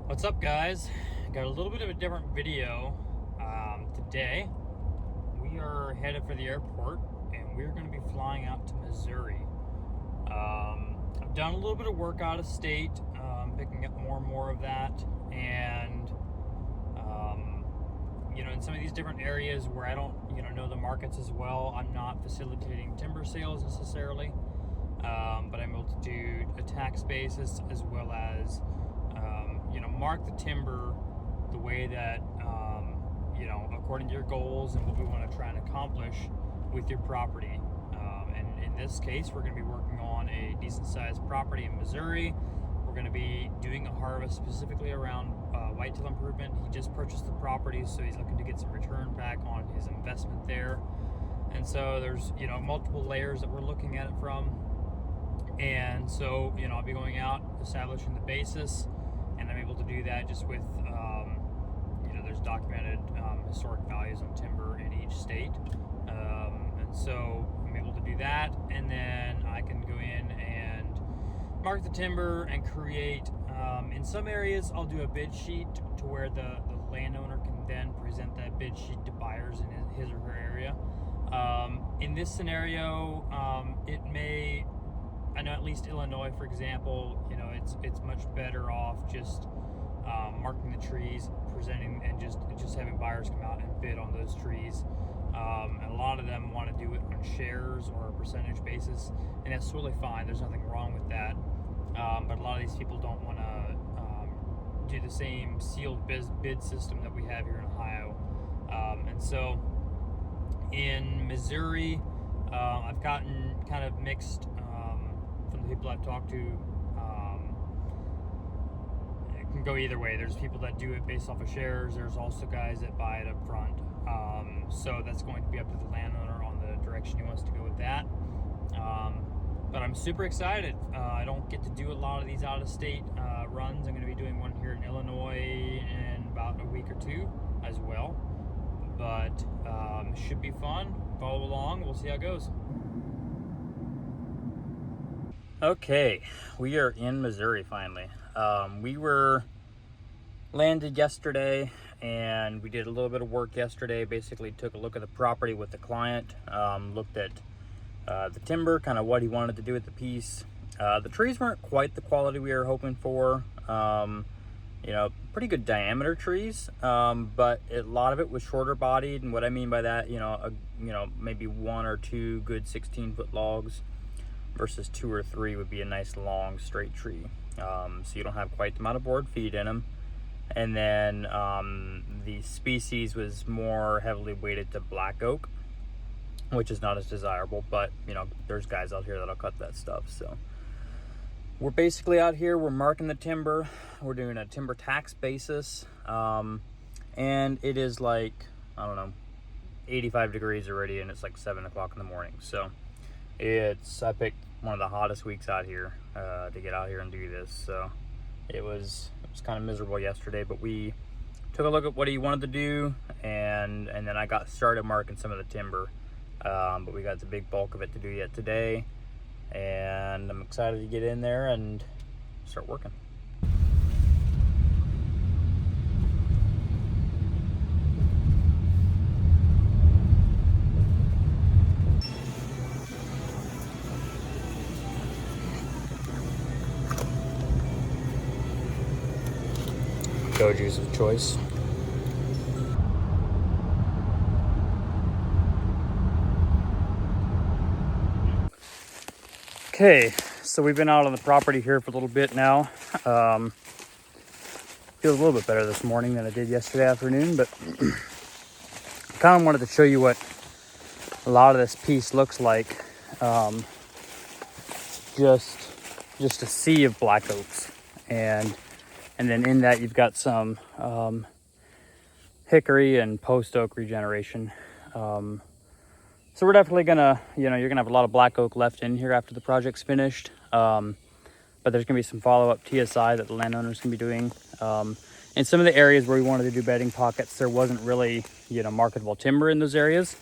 What's up, guys? Got a little bit of a different video today. We are headed for the airport and we're going to be flying out to Missouri. I've done a little bit of work out of state, picking up more and more of that, and in some of these different areas where I don't know the markets as well, I'm not facilitating timber sales necessarily, but I'm able to do a tax basis as well as mark the timber the way that according to your goals and what we want to try and accomplish with your property. And in this case, we're going to be working on a decent sized property in Missouri. We're going to be doing a harvest specifically around whitetail improvement. He just purchased the property, so he's looking to get some return back on his investment there. And so there's multiple layers that we're looking at it from. And so I'll be going out, establishing the basis, and I'm able to do that just with there's documented historic values on timber in each state, and so I'm able to do that, and then I can go in and mark the timber and create in some areas I'll do a bid sheet to where the landowner can then present that bid sheet to buyers in his or her area. In this scenario, it may, I know at least Illinois, for example, it's much better off just marking the trees, presenting, and just having buyers come out and bid on those trees. And a lot of them want to do it on shares or a percentage basis, and that's totally fine. There's nothing wrong with that. But a lot of these people don't want to do the same sealed bid system that we have here in Ohio. And so in Missouri, I've gotten kind of mixed from the people I've talked to. It can go either way. There's people that do it based off of shares. There's also guys that buy it up front. So that's going to be up to the landowner on the direction he wants to go with that. But I'm super excited. I don't get to do a lot of these out-of-state runs. I'm going to be doing one here in Illinois in about a week or two as well. But it should be fun. Follow along. We'll see how it goes. Okay, we are in Missouri finally. We were landed yesterday, and we did a little bit of work yesterday. Basically took a look at the property with the client, looked at the timber, kind of what he wanted to do with the piece. The trees weren't quite the quality we were hoping for. Pretty good diameter trees, but a lot of it was shorter bodied. And what I mean by that, maybe one or two good 16-foot logs versus 2 or 3 would be a nice long straight tree. So you don't have quite the amount of board feet in them. And then the species was more heavily weighted to black oak, which is not as desirable, but there's guys out here that'll cut that stuff. So we're basically out here, we're marking the timber, we're doing a timber tax basis, and it is like, I don't know, 85 degrees already, and it's like 7 o'clock in the morning. So I picked one of the hottest weeks out here to get out here and do this. So it was kind of miserable yesterday, but we took a look at what he wanted to do, and then I got started marking some of the timber, but we got the big bulk of it to do yet today, and I'm excited to get in there and start working. Goju's of choice. Okay, so we've been out on the property here for a little bit now. Feels a little bit better this morning than it did yesterday afternoon, but kind of wanted to show you what a lot of this piece looks like. Just a sea of black oaks, and then in that you've got some hickory and post oak regeneration. So we're definitely gonna, you're gonna have a lot of black oak left in here after the project's finished. But there's gonna be some follow-up TSI that the landowner's gonna be doing. In some of the areas where we wanted to do bedding pockets, there wasn't really, marketable timber in those areas.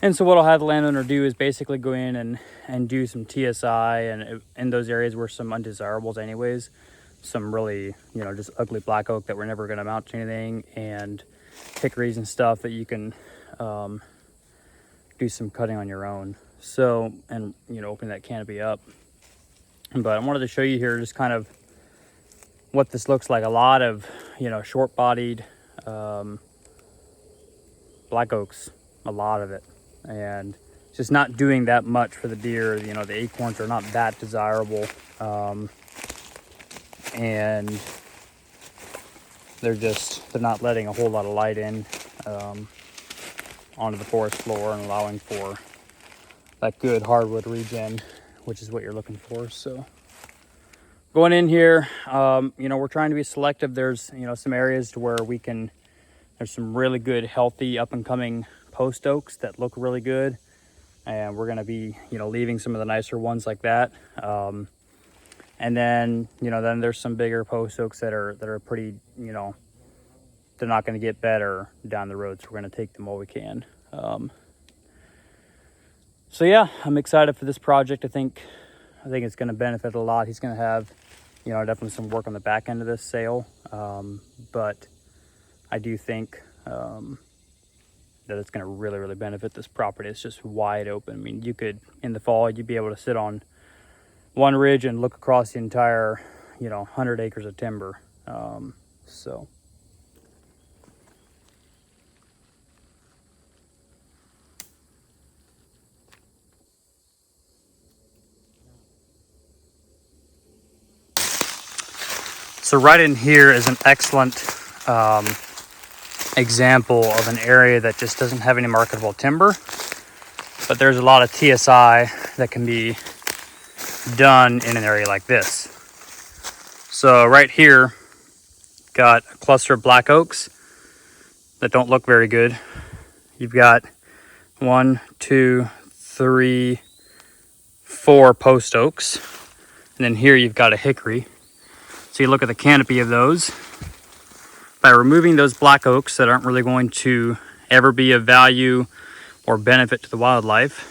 And so what I'll have the landowner do is basically go in and do some TSI, and in those areas were some undesirables anyways. some really, you know, just ugly black oak that we're never going to mount to anything, and hickories and stuff that you can do some cutting on your own. So, and you know, open that canopy up. But I wanted to show you here just kind of what this looks like. A lot of, you know, short-bodied black oaks, a lot of it, and just not doing that much for the deer. You know, the acorns are not that desirable, and they're not letting a whole lot of light in onto the forest floor and allowing for that good hardwood regen, which is what you're looking for. So going in here, you know, we're trying to be selective. There's, you know, some areas to where there's some really good, healthy, up and coming post oaks that look really good. And we're going to be, you know, leaving some of the nicer ones like that. And then, you know, then there's some bigger post oaks that are pretty, you know, they're not going to get better down the road. So we're going to take them while we can. So yeah, I'm excited for this project. I think it's going to benefit a lot. He's going to have, you know, definitely some work on the back end of this sale. But I do think that it's going to really, really benefit this property. It's just wide open. I mean, you could, in the fall, you'd be able to sit on one ridge and look across the entire, you know, 100 acres of timber. So right in here is an excellent example of an area that just doesn't have any marketable timber, but there's a lot of TSI that can be done in an area like this. So right here, got a cluster of black oaks that don't look very good. You've got 1, 2, 3, 4 post oaks, and then here you've got a hickory. So you look at the canopy of those. By removing those black oaks that aren't really going to ever be of value or benefit to the wildlife,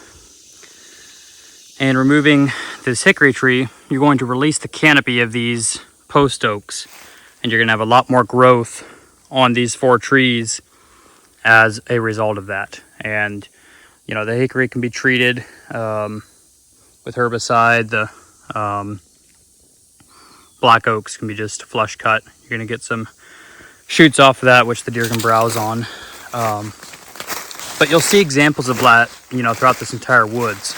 and removing this hickory tree, you're going to release the canopy of these post oaks, and you're going to have a lot more growth on these 4 trees as a result of that. And you know, the hickory can be treated with herbicide. The black oaks can be just flush cut. You're going to get some shoots off of that, which the deer can browse on. But you'll see examples of that, you know, throughout this entire woods.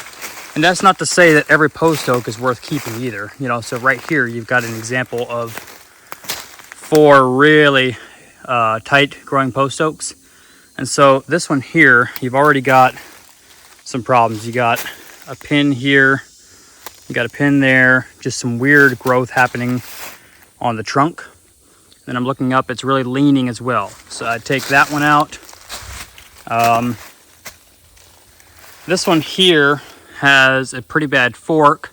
And that's not to say that every post oak is worth keeping either. You know, so right here, you've got an example of 4 really tight growing post oaks. And so this one here, you've already got some problems. You got a pin here, you got a pin there, just some weird growth happening on the trunk. Then I'm looking up, it's really leaning as well. So I take that one out. This one here has a pretty bad fork,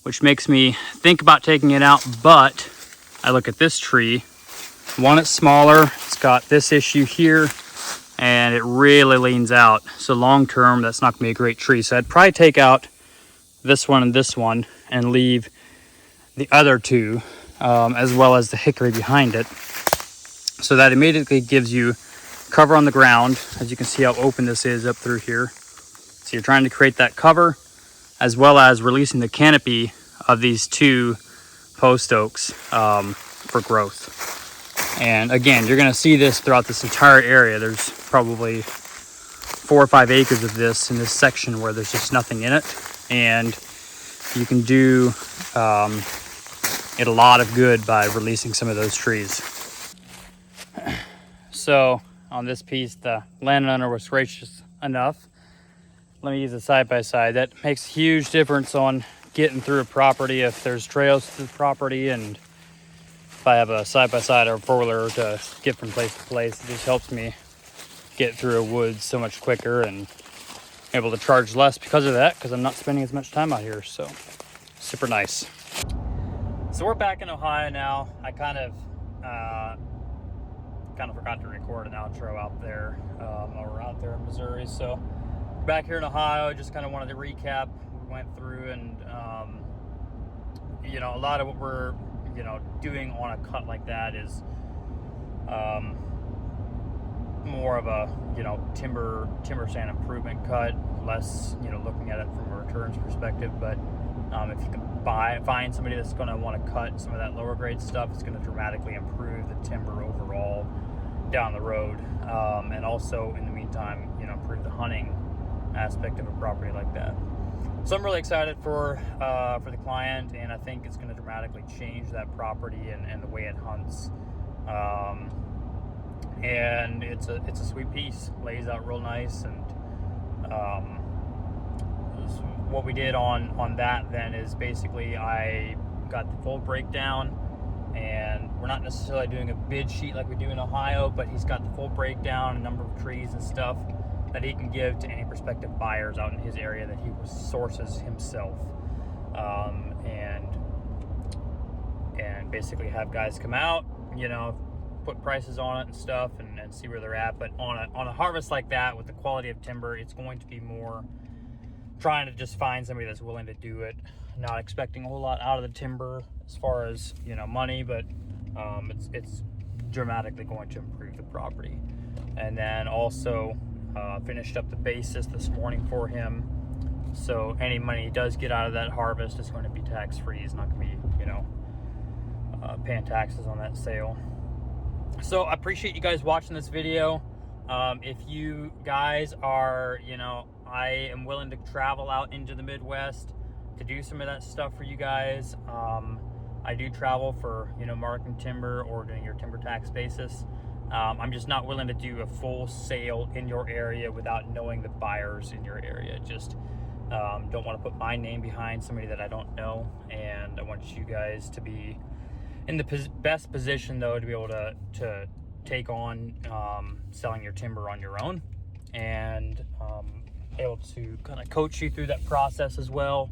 which makes me think about taking it out, but I look at this tree. One, it's smaller, it's got this issue here, and it really leans out. So long term, that's not gonna be a great tree. So I'd probably take out this one and leave the other 2, as well as the hickory behind it. So that immediately gives you cover on the ground. As you can see how open this is up through here. So you're trying to create that cover, as well as releasing the canopy of these 2 post oaks for growth. And again, you're gonna see this throughout this entire area. There's probably 4 or 5 acres of this in this section where there's just nothing in it. And you can do it a lot of good by releasing some of those trees. So on this piece, the landowner was gracious enough. Let me use a side-by-side. That makes a huge difference on getting through a property if there's trails through the property, and if I have a side-by-side or a four-wheeler to get from place to place, it just helps me get through a woods so much quicker and able to charge less because of that, because I'm not spending as much time out here. So super nice. So we're back in Ohio now. I kind of forgot to record an outro out there while we're out there in Missouri. So we're back here in Ohio. Just kind of wanted to recap what we went through, and you know, a lot of what we're doing on a cut like that is more of a timber stand improvement cut, less looking at it from a returns perspective. But if you can find somebody that's going to want to cut some of that lower grade stuff, it's going to dramatically improve the timber overall down the road, and also in the meantime improve the hunting aspect of a property like that. So I'm really excited for the client, and I think it's going to dramatically change that property and the way it hunts. And it's a sweet piece, lays out real nice. And what we did on that then is basically I got the full breakdown, and we're not necessarily doing a bid sheet like we do in Ohio, but he's got the full breakdown, a number of trees and stuff that he can give to any prospective buyers out in his area that he sources himself, and basically have guys come out, put prices on it and stuff, and see where they're at. But on a harvest like that, with the quality of timber, it's going to be more trying to just find somebody that's willing to do it, not expecting a whole lot out of the timber as far as money, but it's dramatically going to improve the property. And then also finished up the basis this morning for him, so any money he does get out of that harvest is going to be tax-free. He's not going to be paying taxes on that sale. So I appreciate you guys watching this video. If you guys are, I am willing to travel out into the Midwest to do some of that stuff for you guys. I do travel for, marketing timber or doing your timber tax basis. I'm just not willing to do a full sale in your area without knowing the buyers in your area. Just don't want to put my name behind somebody that I don't know. And I want you guys to be in the best position, though, to be able to take on selling your timber on your own, and able to kind of coach you through that process as well.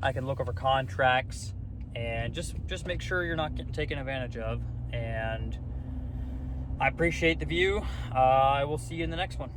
I can look over contracts and just make sure you're not getting taken advantage of. And I appreciate the view. I will see you in the next one.